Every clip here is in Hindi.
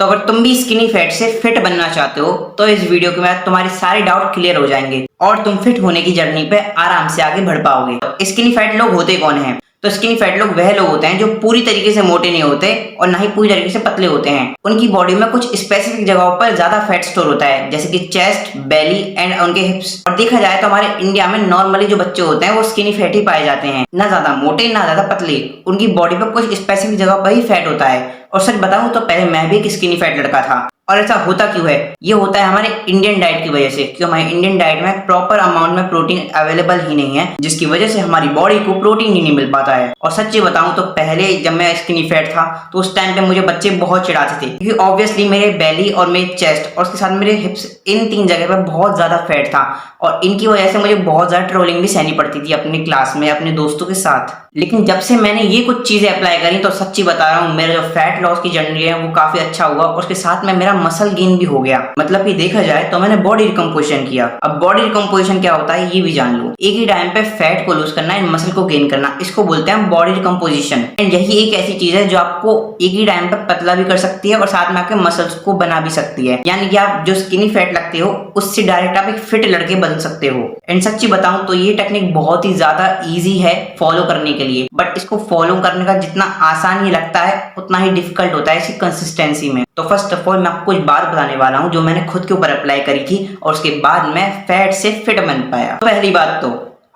तो अगर तुम भी स्किनी फैट से फिट बनना चाहते हो तो इस वीडियो के बाद तुम्हारे सारे डाउट क्लियर हो जाएंगे और तुम फिट होने की जर्नी पे आराम से आगे बढ़ पाओगे। स्किनी फैट लोग होते कौन हैं? तो स्किनी फैट लोग वह लोग होते हैं जो पूरी तरीके से मोटे नहीं होते और ना ही पूरी तरीके से पतले होते हैं। उनकी बॉडी में कुछ स्पेसिफिक जगहों पर ज्यादा फैट स्टोर होता है, जैसे कि चेस्ट, बेली एंड उनके हिप्स। और देखा जाए तो हमारे इंडिया में नॉर्मली जो बच्चे होते हैं वो स्किनी फैट ही पाए जाते हैं, ना ज्यादा मोटे ना ज्यादा पतले। उनकी बॉडी पर कुछ स्पेसिफिक जगह पर ही फैट होता है। और सच बताऊं तो पहले मैं भी एक स्किनी फैट लड़का था। और ऐसा होता क्यों है? ये होता है हमारे इंडियन डाइट की वजह से, क्योंकि हमारे इंडियन डाइट में प्रॉपर अमाउंट में प्रोटीन अवेलेबल ही नहीं है, जिसकी वजह से हमारी बॉडी को प्रोटीन ही नहीं मिल पाता है। और सच्ची बताऊं तो पहले जब मैं स्किनी फैट था तो उस टाइम पे मुझे बच्चे बहुत चिढ़ाते थे, क्योंकि ऑब्वियसली मेरे बेली और मेरे चेस्ट और उसके साथ मेरे हिप्स, इन तीन जगह पर बहुत ज्यादा फैट था। और इनकी वजह से मुझे बहुत ज्यादा ट्रोलिंग भी सहनी पड़ती थी अपनी क्लास में अपने दोस्तों के साथ। लेकिन जब से मैंने ये कुछ चीजें अप्लाई करी तो सच्ची बता रहा हूँ, मेरा जो फैट लॉस की जर्नी है वो काफी अच्छा हुआ और उसके साथ में मेरा मसल गेन भी हो गया। मतलब कि देखा जाए तो मैंने बॉडी रिकम्पोजिशन किया। अब बॉडी रिकम्पोजिशन क्या होता है ये भी जान लो। एक ही टाइम पे फैट को लूज करना एंड मसल को गेन करना, इसको बोलते हैं बॉडी रिकम्पोजिशन। एंड यही एक ऐसी चीज है जो आपको एक ही टाइम पे पतला भी कर सकती है और साथ में आपके मसल्स को बना भी सकती है। यानी कि आप जो स्किनी फैट लगते हो उससे डायरेक्ट आप एक फिट लड़के बन सकते हो। एंड सच्ची बताऊं तो ये टेक्निक बहुत ही ज्यादा इजी है फॉलो करने के लिए, बट इसको फॉलो करने का जितना आसान ही लगता है उतना ही डिफिकल्ट होता है इसकी कंसिस्टेंसी में। तो फर्स्ट ऑफ ऑल मैं आपको कुछ बात बताने वाला हूं जो मैंने खुद के ऊपर अप्लाई करी थी और उसके बाद मैं फैट से फिट बन पाया। तो पहली बात तो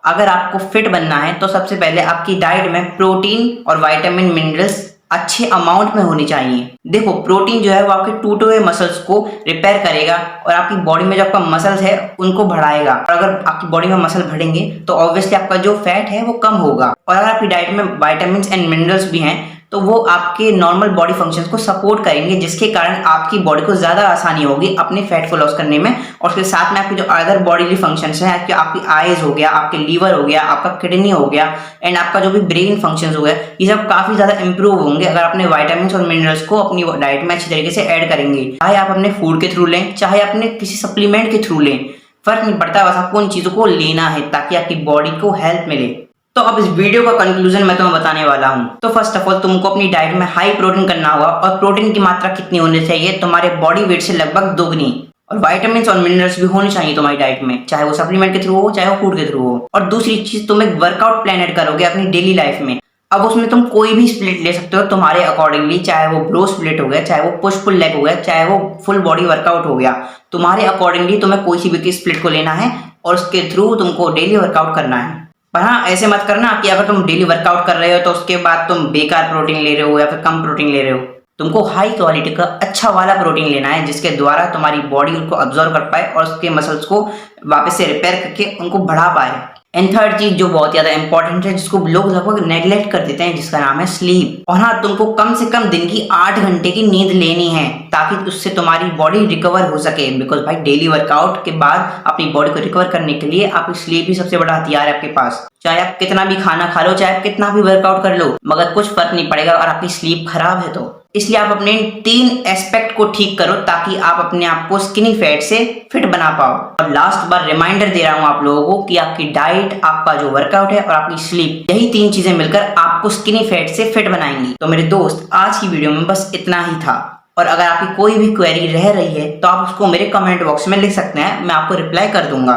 अगर आपको फिट बनना है तो सबसे पहले आपकी डाइट में प्रोटीन और विटामिन मिनरल्स अच्छे अमाउंट में होनी चाहिए। देखो, प्रोटीन जो है वो आपके टूटे हुए मसल्स को रिपेयर करेगा और आपकी बॉडी में जो आपका मसल्स है उनको बढ़ाएगा। और अगर आपकी बॉडी में मसल बढ़ेंगे तो ऑब्वियसली आपका जो फैट है वो कम होगा। और अगर आपकी डाइट में विटामिन एंड मिनरल्स भी हैं तो वो आपके नॉर्मल बॉडी फंक्शंस को सपोर्ट करेंगे, जिसके कारण आपकी बॉडी को ज्यादा आसानी होगी अपने फैट को लॉस करने में। और उसके साथ में आपके जो अदर बॉडीली फंक्शंस हैं, आपकी आईज हो गया, आपके लीवर हो गया, आपका किडनी हो गया एंड आपका जो भी ब्रेन फंक्शंस हो गया, ये सब काफी ज्यादा इंप्रूव होंगे अगर अपने विटामिन और मिनरल्स को अपनी डाइट में अच्छी तरीके से ऐड करेंगे। चाहे आप अपने फूड के थ्रू लें, चाहे अपने किसी सप्लीमेंट के थ्रू लें, फर्क नहीं पड़ता, बस आपको उन चीजों को लेना है ताकि आपकी बॉडी को हेल्प मिले। तो अब इस वीडियो का कंक्लूजन मैं तुम्हें बताने वाला हूं। तो फर्स्ट ऑफ ऑल तुमको अपनी डाइट में हाई प्रोटीन करना होगा। और प्रोटीन की मात्रा कितनी होनी चाहिए? तुम्हारे बॉडी वेट से लगभग दोगुनी। और विटामिन और मिनरल्स भी होने चाहिए तुम्हारी डाइट में, चाहे वो सप्लीमेंट के थ्रू हो चाहे वो फूड के थ्रू हो। और दूसरी चीज, तुम एक वर्कआउट प्लान ऐड करोगे अपनी डेली लाइफ में। अब उसमें तुम कोई भी स्प्लिट ले सकते हो तुम्हारे अकॉर्डिंगली, चाहे वो ब्रो स्प्लिट हो गया, चाहे वो पुश पुल लेग हो गया, चाहे वो फुल बॉडी वर्कआउट हो गया। तुम्हारे अकॉर्डिंगली तुम्हें कोई सी भी स्प्लिट को लेना है और उसके थ्रू तुमको डेली वर्कआउट करना है। पर हाँ, ऐसे मत करना कि अगर तुम डेली वर्कआउट कर रहे हो तो उसके बाद तुम बेकार प्रोटीन ले रहे हो या फिर कम प्रोटीन ले रहे हो। तुमको हाई क्वालिटी का अच्छा वाला प्रोटीन लेना है जिसके द्वारा तुम्हारी बॉडी उनको अब्जॉर्व कर पाए और उसके मसल्स को वापस से रिपेयर करके उनको बढ़ा पाए। एंड थर्ड चीज जो बहुत ज्यादा इंपॉर्टेंट है, जिसको लोग लगभग नेग्लेक्ट कर देते हैं, जिसका नाम है स्लीप। और हाँ, तुमको कम से कम दिन की 8 घंटे की नींद लेनी है ताकि उससे तुम्हारी बॉडी रिकवर हो सके। बिकॉज भाई, डेली वर्कआउट के बाद अपनी बॉडी को रिकवर करने के लिए आपकी स्लीप ही सबसे बड़ा हथियार है आपके पास। चाहे आप कितना भी खाना खा लो, चाहे आप कितना भी वर्कआउट कर लो, मगर कुछ फर्क नहीं पड़ेगा और आपकी स्लीप खराब है तो। इसलिए आप अपने 3 एस्पेक्ट को ठीक करो ताकि आप अपने आप को स्किनी फैट से फिट बना पाओ। और लास्ट बार रिमाइंडर दे रहा हूं आप लोगों को कि आपकी डाइट, आपका जो वर्कआउट है और आपकी स्लीप, यही 3 चीजें मिलकर आपको स्किनी फैट से फिट बनाएंगी। तो मेरे दोस्त, आज की वीडियो में बस इतना ही था। और अगर आपकी कोई भी क्वेरी रह रही है तो आप उसको मेरे कमेंट बॉक्स में लिख सकते हैं, मैं आपको रिप्लाई कर दूंगा।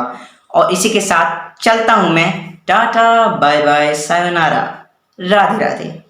और इसी के साथ चलता हूं मैं। टाटा, बाय बाय, सायोनारा, राधे राधे।